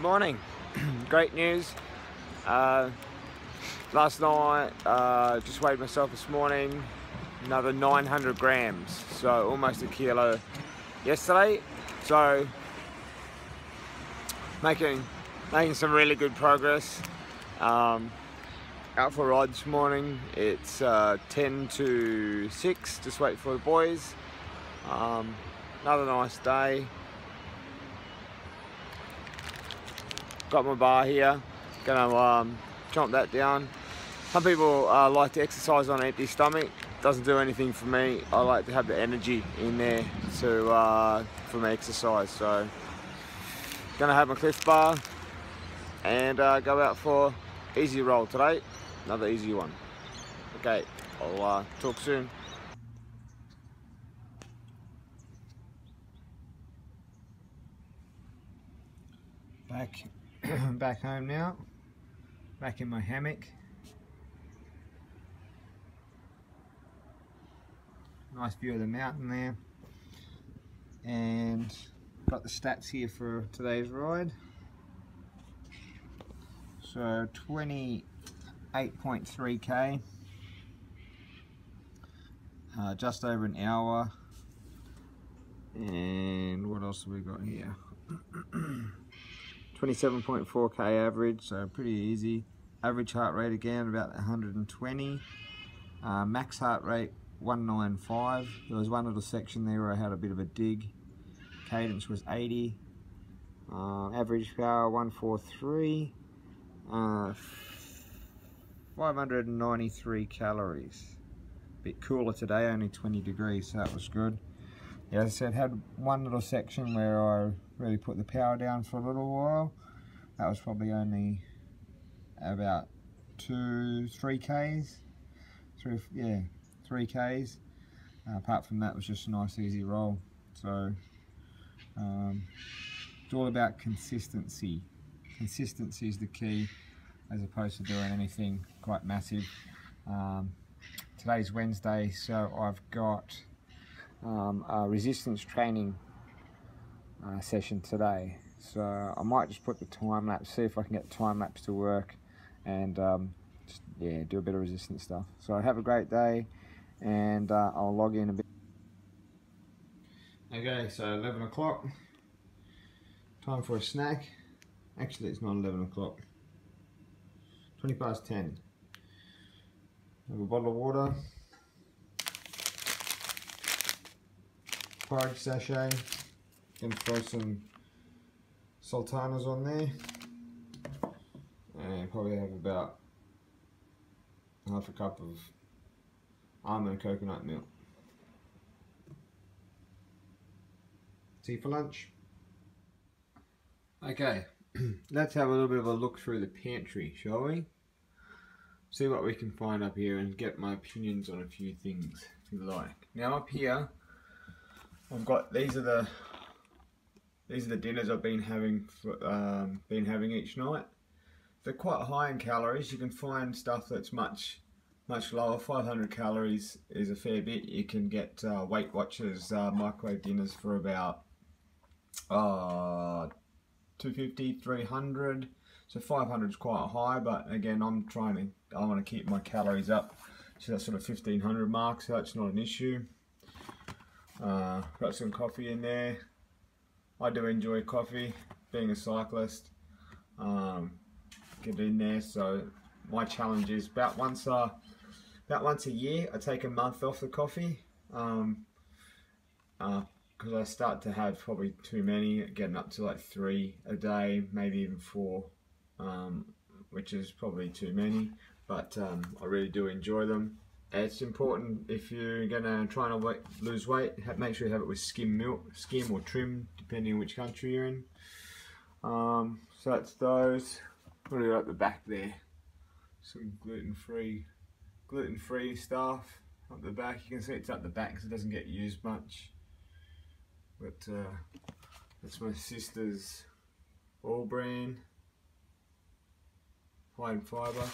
Good morning. Great news. Last night, just weighed myself this morning, another 900 grams, so almost a kilo yesterday. So making some really good progress. Out for a ride this morning. It's 10 to 6, just wait for the boys. Another nice day. Got my bar here, gonna chomp that down. Some people like to exercise on an empty stomach. Doesn't do anything for me. I like to have the energy in there to for my exercise. So gonna have my Clif Bar and go out for easy roll today. Another easy one. Okay, I'll talk soon. Back home now, back in my hammock. Nice view of the mountain there, and got the stats here for today's ride. So 28.3k, just over an hour. And what else have we got here? 27.4k average, so pretty easy. Average heart rate again about 120. Max heart rate 195. There was one little section there where I had a bit of a dig. Cadence was 80. Average power 143. 593 calories. Bit cooler today, only 20 degrees, so that was good. Yeah, as I said, had one little section where I really put the power down for a little while. That was probably only about 3 Ks. Apart from that, it was just a nice easy roll. So it's all about consistency. Consistency is the key, as opposed to doing anything quite massive. Today's Wednesday, so I've got a resistance training session today, so I might just put the time lapse, see if I can get the time lapse to work, and just, yeah, do a bit of resistance stuff. So have a great day, and I'll log in a bit. Okay, so 11 o'clock, time for a snack. Actually, it's not 11 o'clock, 20 past 10. Have a bottle of water, porridge sachet, gonna throw some sultanas on there, and probably have about half a cup of almond coconut milk. Tea for lunch. Okay, let's have a little bit of a look through the pantry, shall we? See what we can find up here and get my opinions on a few things, if you like. Now up here, I've got these are the dinners I've been having each night. They're quite high in calories. You can find stuff that's much lower. 500 calories is a fair bit. You can get Weight Watchers microwave dinners for about 250, 300. So 500 is quite high, but again, I want to keep my calories up to that sort of 1500 mark, so that's not an issue. Got some coffee in there. I do enjoy coffee, being a cyclist. Get it in there. So my challenge is about once a year, I take a month off the coffee, because I start to have probably too many, getting up to like 3 a day, maybe even 4, which is probably too many. But I really do enjoy them. It's important if you're gonna try and lose weight, make sure you have it with skim milk, skim or trim, depending on which country you're in. So that's those. What do we got at the back there? Some gluten-free stuff up the back. You can see it's at the back because it doesn't get used much. But that's my sister's All Bran, high in fibre.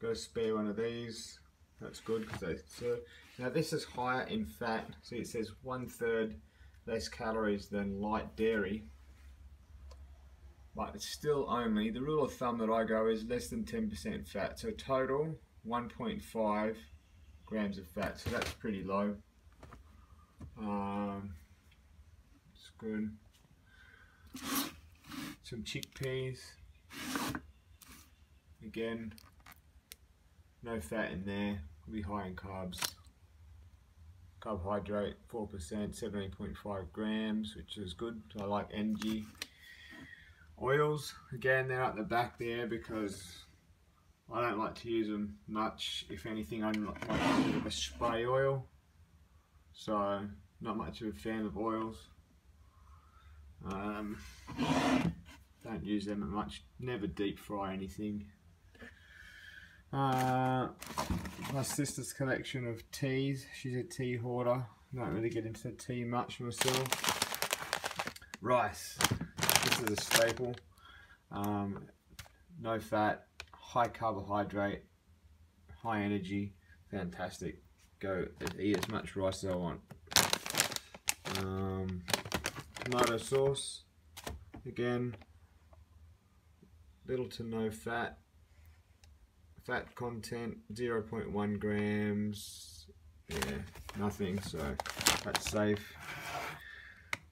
Got a spare one of these. That's good because now this is higher in fat. See, it says 1/3 less calories than light dairy. but it's still only, the rule of thumb that I go is less than 10% fat. So total 1.5 grams of fat, so that's pretty low. It's good. Some chickpeas. Again, no fat in there, will be high in carbs. Carbohydrate 4%, 17.5 grams, which is good. I like energy. Oils, again, they're at the back there because I don't like to use them much. If anything, I like a bit of a spray oil. So, not much of a fan of oils. Don't use them much. Never deep fry anything. My sister's collection of teas. She's a tea hoarder. Don't really get into tea much myself. Rice. This is a staple. No fat, high carbohydrate, high energy. Fantastic. Go eat as much rice as I want. Tomato sauce. Again, little to no fat. Fat content 0.1 grams. Yeah, nothing, so that's safe.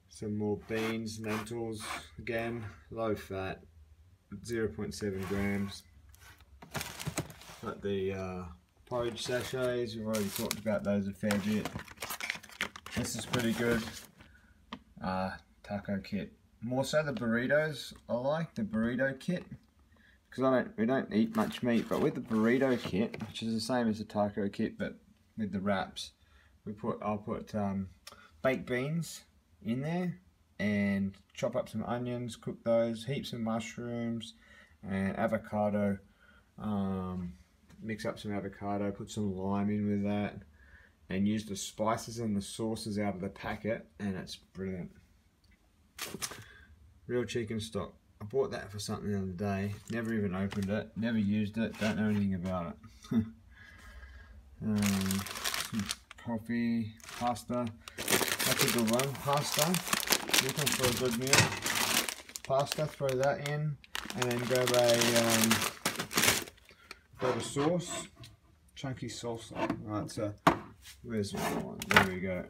Some more beans, lentils, again low fat, 0.7 grams. But the porridge sachets, we've already talked about those a fair bit. This is pretty good. Taco kit. More so the burritos, I like the burrito kit. Because we don't eat much meat, but with the burrito kit, which is the same as the taco kit, but with the wraps, I'll put baked beans in there and chop up some onions, cook those, heaps of mushrooms and avocado. Mix up some avocado, put some lime in with that, and use the spices and the sauces out of the packet, and it's brilliant. Real chicken stock. I bought that for something the other day, never even opened it, never used it, don't know anything about it. Some coffee, pasta, that's a good one, pasta, looking for a good meal. Pasta, throw that in, and then grab a sauce, chunky salsa. Right, so, where's the one? There we go.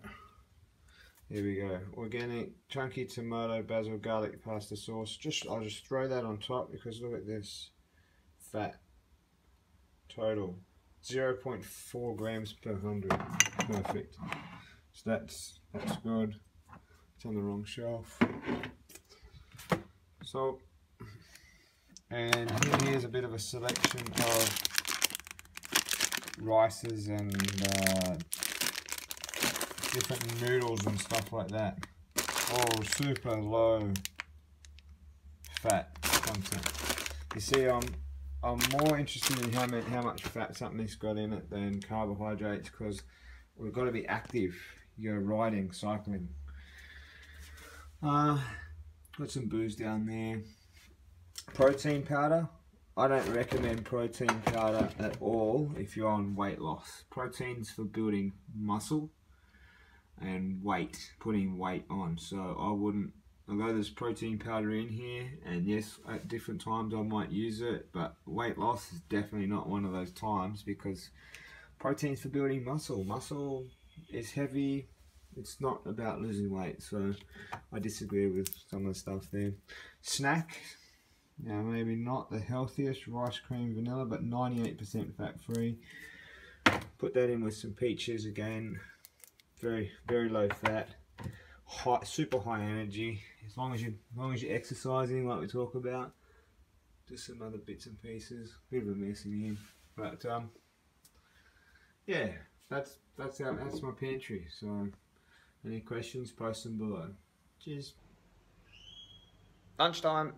Here we go. Organic, chunky tomato, basil, garlic pasta sauce. I'll just throw that on top because look at this. Fat. Total. 0.4 grams per 100. Perfect. So that's good. It's on the wrong shelf. So, and here's a bit of a selection of rices and different noodles and stuff like that. All super low fat content. You see, I'm more interested in how much fat something's got in it than carbohydrates, because we've got to be active. You go riding, cycling. Got some booze down there. Protein powder. I don't recommend protein powder at all if you're on weight loss. Protein's for building muscle and weight, putting weight on. So I wouldn't, although there's protein powder in here, and yes, at different times I might use it, but weight loss is definitely not one of those times, because protein's for building muscle. Muscle is heavy, it's not about losing weight. So I disagree with some of the stuff there. Snack, now maybe not the healthiest, rice cream vanilla, but 98% fat free. Put that in with some peaches again. Very, very low fat, super high energy. As long as you're exercising, like we talk about. Just some other bits and pieces. Bit of a mess in here, but yeah, that's my pantry. So, any questions? Post them below. Cheers. Lunchtime.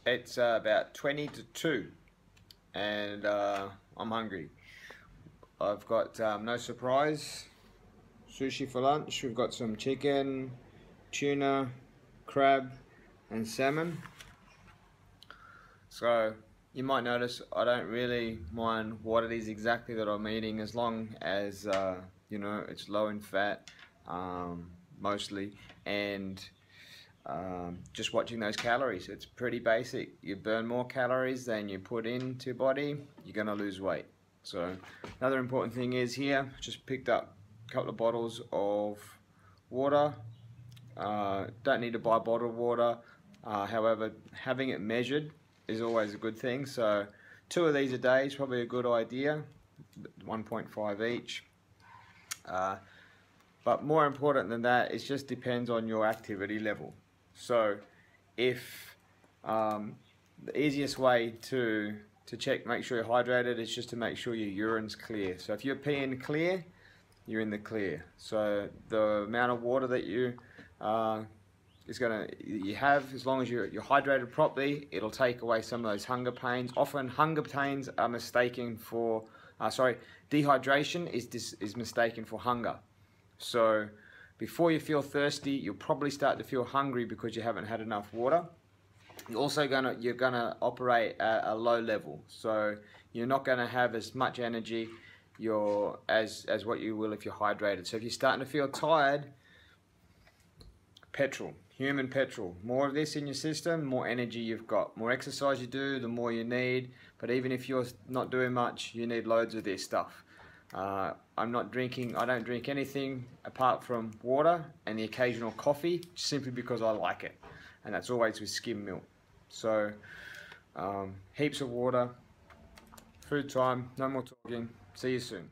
It's about 20 to 2, and I'm hungry. I've got no surprise. Sushi for lunch. We've got some chicken, tuna, crab and salmon. So you might notice I don't really mind what it is exactly that I'm eating, as long as you know, it's low in fat mostly, and just watching those calories. It's pretty basic. You burn more calories than you put into your body, you're going to lose weight. So another important thing is here, just picked up a couple of bottles of water. Don't need to buy bottled water. However, having it measured is always a good thing. So 2 of these a day is probably a good idea, 1.5 each. But more important than that, it just depends on your activity level. So if the easiest way to check, make sure you're hydrated, is just to make sure your urine's clear. So if you're peeing clear, you're in the clear. So the amount of water that you have, as long as you're hydrated properly, it'll take away some of those hunger pains. Often hunger pains are mistaken for, dehydration is mistaken for hunger. So before you feel thirsty, you'll probably start to feel hungry because you haven't had enough water. You're gonna operate at a low level, so you're not gonna have as much energy as what you will if you're hydrated. So if you're starting to feel tired, human petrol, more of this in your system, more energy you've got. More exercise you do, the more you need. But even if you're not doing much, you need loads of this stuff. I don't drink anything apart from water and the occasional coffee, simply because I like it. And that's always with skim milk. So, heaps of water, food time, no more talking. See you soon.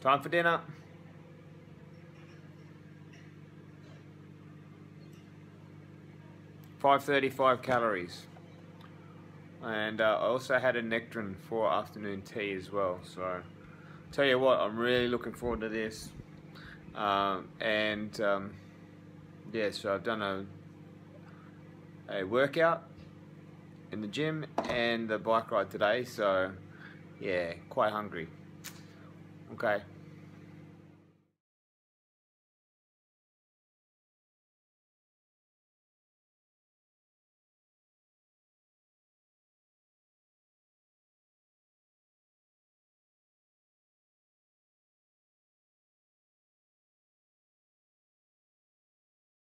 Time for dinner. $535 calories. And I also had a Nectarine for afternoon tea as well. So, tell you what, I'm really looking forward to this. Yeah, so I've done a workout in the gym and the bike ride today. So, yeah, quite hungry. Okay.